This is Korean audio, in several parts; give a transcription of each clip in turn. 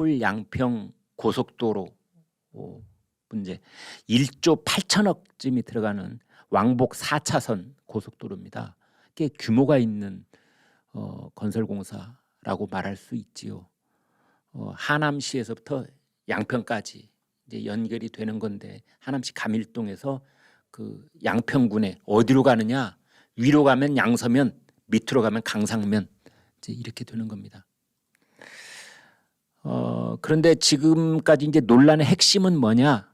서울 양평 고속도로 문제 1조 8천억쯤이 들어가는 왕복 4차선 고속도로입니다. 꽤 규모가 있는 건설공사라고 말할 수 있지요. 하남시에서부터 양평까지 이제 연결이 되는 건데, 하남시 감일동에서 그 양평군에 어디로 가느냐, 위로 가면 양서면, 밑으로 가면 강상면, 이제 이렇게 되는 겁니다. 그런데 지금까지 이제 논란의 핵심은 뭐냐?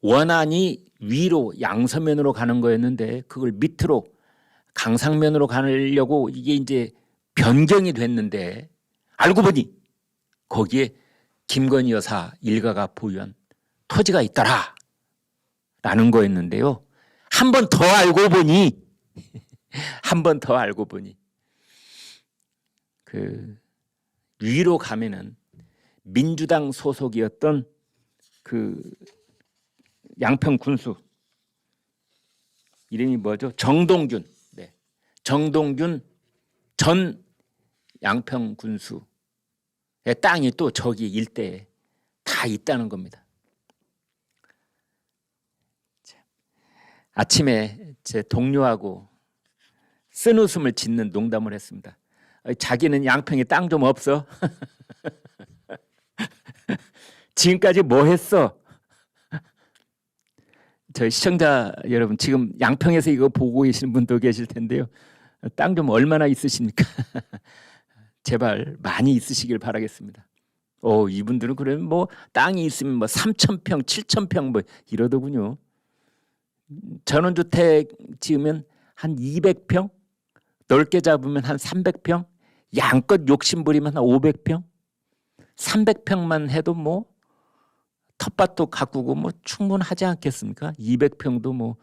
원안이 위로 양서면으로 가는 거였는데 그걸 밑으로 강상면으로 가려고 이게 이제 변경이 됐는데, 알고 보니 거기에 김건희 여사 일가가 보유한 토지가 있더라 라는 거였는데요. 한 번 더 알고 보니 한 번 더 알고 보니 그 위로 가면은 민주당 소속이었던 그 양평 군수 이름이 뭐죠? 정동균. 네. 정동균 전 양평 군수의 땅이 또 저기 일대에 다 있다는 겁니다. 아침에 제 동료하고 쓴웃음을 짓는 농담을 했습니다. 자기는 양평에 땅 좀 없어? 지금까지 뭐 했어? 저희 시청자 여러분, 지금 양평에서 이거 보고 계시는 분도 계실 텐데요. 땅 좀 얼마나 있으십니까? 제발 많이 있으시길 바라겠습니다. 이분들은 그러면 뭐 땅이 있으면 뭐 3,000평, 7,000평 뭐 이러더군요. 전원주택 지으면 한 200평, 넓게 잡으면 한 300평, 양껏 욕심 부리면 한 500평, 300평만 해도 뭐 텃밭도 가꾸고 뭐 충분하지 않겠습니까? 200평도 뭐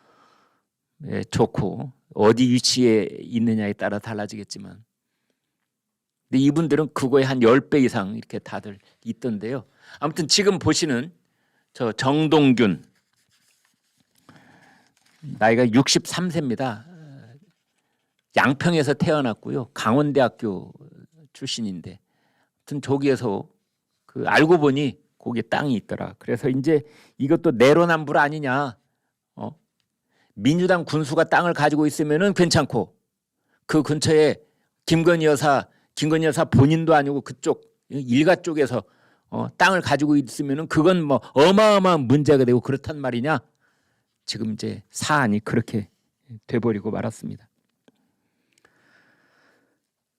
좋고, 어디 위치에 있느냐에 따라 달라지겠지만, 근데 이분들은 그거에 한 10배 이상 이렇게 다들 있던데요. 아무튼 지금 보시는 저 정동균, 나이가 63세입니다. 양평에서 태어났고요. 강원대학교 출신인데, 아무튼 저기에서 그 알고 보니 거기에 땅이 있더라. 그래서 이제 이것도 내로남불 아니냐. 민주당 군수가 땅을 가지고 있으면은 괜찮고, 그 근처에 김건희 여사 본인도 아니고 그쪽 일가 쪽에서 땅을 가지고 있으면은 그건 뭐 어마어마한 문제가 되고 그렇단 말이냐. 지금 이제 사안이 그렇게 돼버리고 말았습니다.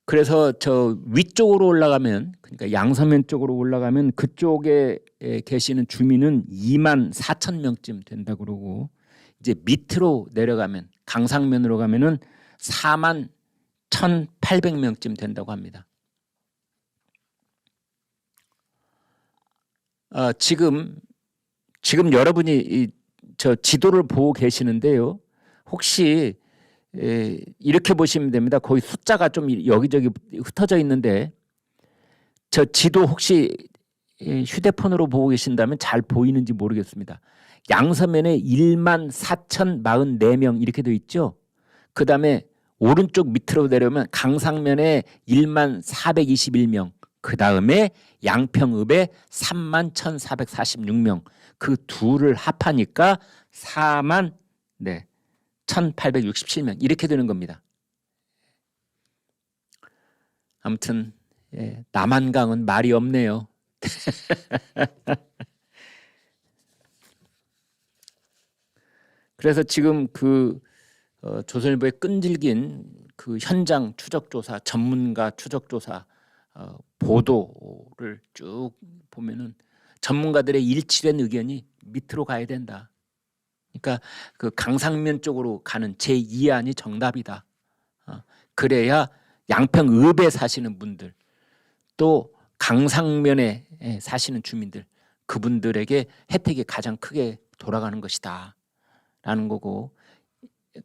그래서 저 위쪽으로 올라가면, 그러니까 양서면 쪽으로 올라가면 그쪽에 계시는 주민은 2만 4천 명쯤 된다고 그러고, 이제 밑으로 내려가면 강상면으로 가면은 4만 1,800명쯤 된다고 합니다. 지금 여러분이 저 지도를 보고 계시는데요. 혹시 이렇게 보시면 됩니다. 거기 숫자가 좀 여기저기 흩어져 있는데, 저 지도 혹시 휴대폰으로 보고 계신다면 잘 보이는지 모르겠습니다. 양서면에 1만 4,044명 이렇게 되어 있죠. 그 다음에 오른쪽 밑으로 내려오면 강상면에 1만 421명, 그 다음에 양평읍에 3만 1,446명, 그 둘을 합하니까 4만 1,867명 이렇게 되는 겁니다. 아무튼 남한강은 말이 없네요. 그래서 지금 그 조선일보에 끈질긴 그 현장 추적조사, 전문가 추적조사 보도를 쭉 보면은 전문가들의 일치된 의견이 밑으로 가야 된다. 그러니까 그 강상면 쪽으로 가는 제2안이 정답이다. 그래야 양평읍에 사시는 분들, 또 강상면에 사시는 주민들, 그분들에게 혜택이 가장 크게 돌아가는 것이다 라는 거고,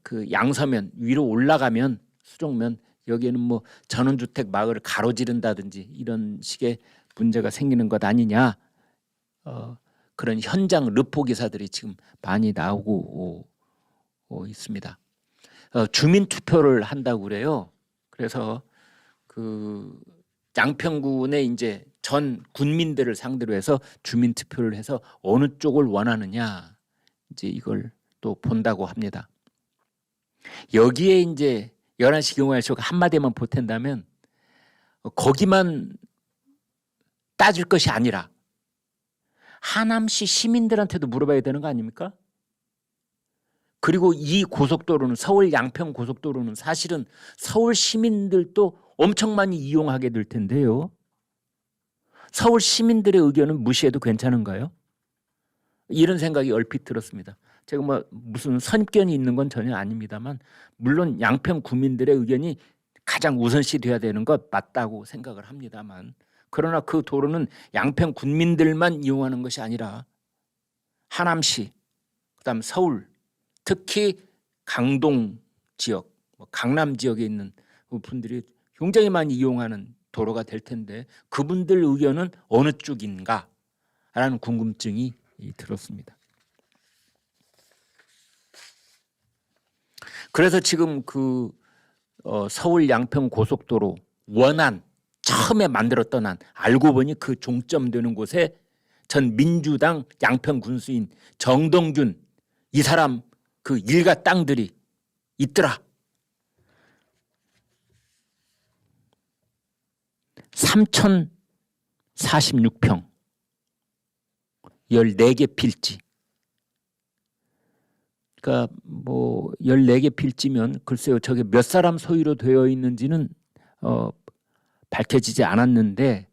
그 양서면 위로 올라가면 수족면, 여기에는 뭐 전원주택 마을을 가로지른다든지 이런 식의 문제가 생기는 것 아니냐. 그런 현장 르포 기사들이 지금 많이 나오고 있습니다. 주민 투표를 한다고 그래요. 그래서 그 양평군에 이제 전 군민들을 상대로 해서 주민 투표를 해서 어느 쪽을 원하느냐 이제 이걸 또 본다고 합니다. 여기에 이제 11시 경호할쇼가 한마디만 보탠다면 거기만 따질 것이 아니라 하남시 시민들한테도 물어봐야 되는 거 아닙니까? 그리고 이 고속도로는 서울 양평 고속도로는 사실은 서울 시민들도 엄청 많이 이용하게 될 텐데요. 서울 시민들의 의견은 무시해도 괜찮은가요? 이런 생각이 얼핏 들었습니다. 제가 뭐 무슨 선입견이 있는 건 전혀 아닙니다만 물론 양평 구민들의 의견이 가장 우선시 돼야 되는 것 맞다고 생각을 합니다만 그러나 그 도로는 양평 군민들만 이용하는 것이 아니라 하남시, 그다음 서울, 특히 강동 지역, 강남 지역에 있는 분들이 굉장히 많이 이용하는 도로가 될 텐데 그분들 의견은 어느 쪽인가라는 궁금증이 들었습니다. 그래서 지금 그 서울 양평 고속도로 원안 처음에 만들었던 안 알고 보니 그 종점되는 곳에 전 민주당 양평 군수인 정동균 이 사람 그 일가 땅들이 있더라. 3,046평 14개 필지. 그러니까 뭐 14개 필지면 글쎄요 저게 몇 사람 소유로 되어 있는지는 밝혀지지 않았는데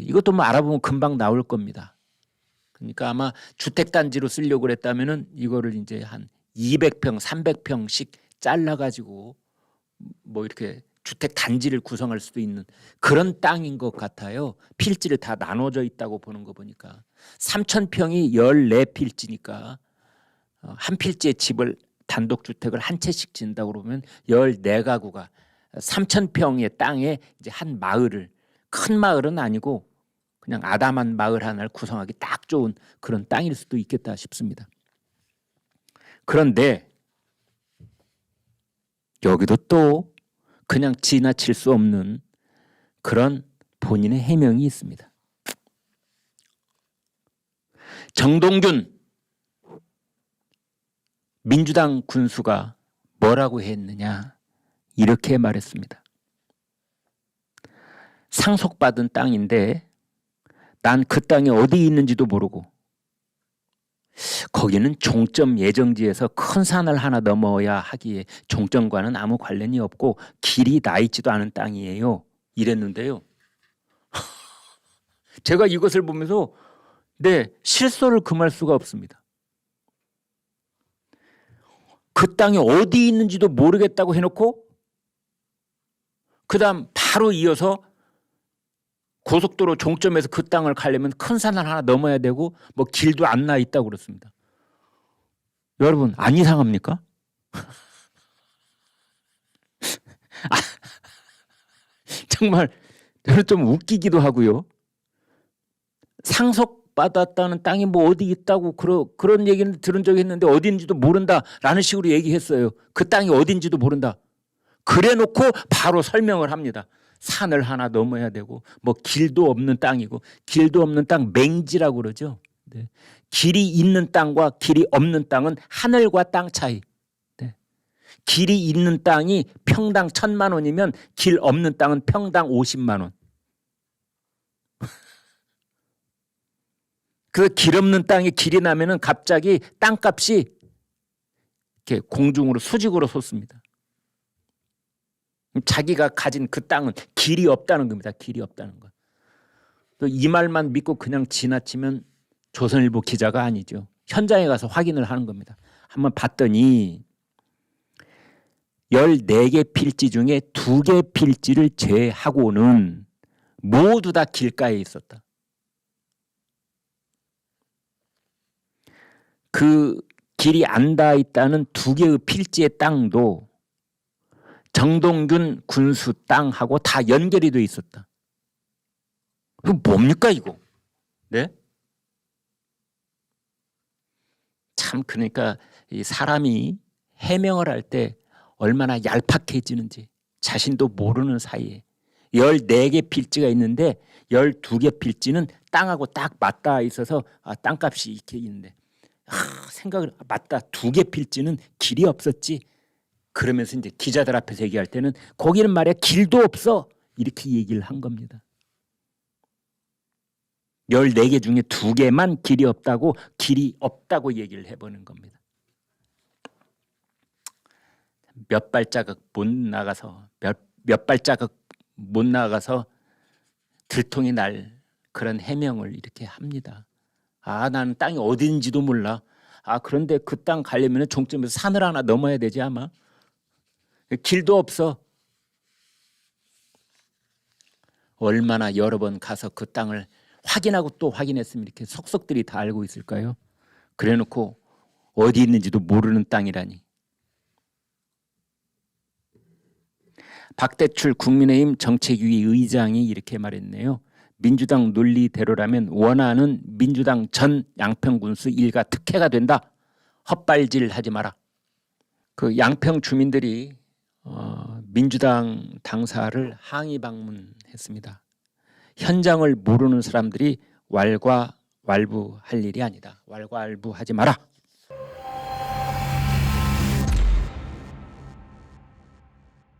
이것도 뭐 알아보면 금방 나올 겁니다. 그러니까 아마 주택단지로 쓰려고 그랬다면은 이거를 이제 한 200평, 300평씩 잘라가지고 뭐 이렇게 주택단지를 구성할 수도 있는 그런 땅인 것 같아요. 필지를 다 나눠져 있다고 보는 거 보니까 3,000평이 14필지니까 한 필지에 집을 단독주택을 한 채씩 짓는다고 그러면 14가구가 3,000평의 땅에 이제 한 마을을 큰 마을은 아니고 그냥 아담한 마을 하나를 구성하기 딱 좋은 그런 땅일 수도 있겠다 싶습니다. 그런데 여기도 또 그냥 지나칠 수 없는 그런 본인의 해명이 있습니다. 정동균 민주당 군수가 뭐라고 했느냐 이렇게 말했습니다. 상속받은 땅인데 난 그 땅이 어디 있는지도 모르고 거기는 종점 예정지에서 큰 산을 하나 넘어야 하기에 종점과는 아무 관련이 없고 길이 나 있지도 않은 땅이에요. 이랬는데요. 제가 이것을 보면서 실소를 금할 수가 없습니다. 그 땅이 어디 있는지도 모르겠다고 해놓고 그 다음 바로 이어서 고속도로 종점에서 그 땅을 가려면 큰 산을 하나 넘어야 되고 뭐 길도 안 나 있다고 그렇습니다. 여러분 안 이상합니까? 정말 저는 좀 웃기기도 하고요. 상속받았다는 땅이 뭐 어디 있다고 그런 얘기는 들은 적이 있는데 어딘지도 모른다라는 식으로 얘기했어요. 그 땅이 어딘지도 모른다. 그래놓고 바로 설명을 합니다. 산을 하나 넘어야 되고 뭐 길도 없는 땅이고 길도 없는 땅 맹지라고 그러죠. 네. 길이 있는 땅과 길이 없는 땅은 하늘과 땅 차이. 네. 길이 있는 땅이 평당 1,000만 원이면 길 없는 땅은 평당 50만 원. 그 길 없는 땅에 길이 나면은 갑자기 땅값이 이렇게 공중으로 수직으로 솟습니다. 자기가 가진 그 땅은 길이 없다는 겁니다. 길이 없다는 것. 또 이 말만 믿고 그냥 지나치면 조선일보 기자가 아니죠. 현장에 가서 확인을 하는 겁니다. 한번 봤더니 14개 필지 중에 2개 필지를 제외하고는 모두 다 길가에 있었다. 그 길이 안 닿아 있다는 2개의 필지의 땅도 정동균 군수 땅하고 다 연결이 돼 있었다. 이거 뭡니까 이거? 네? 참 그러니까 이 사람이 해명을 할 때 얼마나 얄팍해지는지 자신도 모르는 사이에 14개 필지가 있는데 12개 필지는 땅하고 딱 맞닿아 있어서 땅값이 이렇게 있는데 생각을 맞다 2개 필지는 길이 없었지. 그러면서 이제 기자들 앞에서 얘기할 때는 거기는 말이야 길도 없어 이렇게 얘기를 한 겁니다. 14개 중에 2개만 길이 없다고 얘기를 해보는 겁니다. 몇 발자국 못 나가서 몇 발자국 못 나가서 들통이 날 그런 해명을 이렇게 합니다. 나는 땅이 어딘지도 몰라. 그런데 그 땅 가려면 종점에서 산을 하나 넘어야 되지 아마. 길도 없어. 얼마나 여러 번 가서 그 땅을 확인하고 또 확인했으면 이렇게 속속들이 다 알고 있을까요? 그래놓고 어디 있는지도 모르는 땅이라니. 박대출 국민의힘 정책위 의장이 이렇게 말했네요. 민주당 논리대로라면 원하는 민주당 전 양평군수 일가 특혜가 된다. 헛발질하지 마라. 그 양평 주민들이 민주당 당사를 항의 방문했습니다. 현장을 모르는 사람들이 왈가왈부할 일이 아니다. 왈가왈부하지 마라.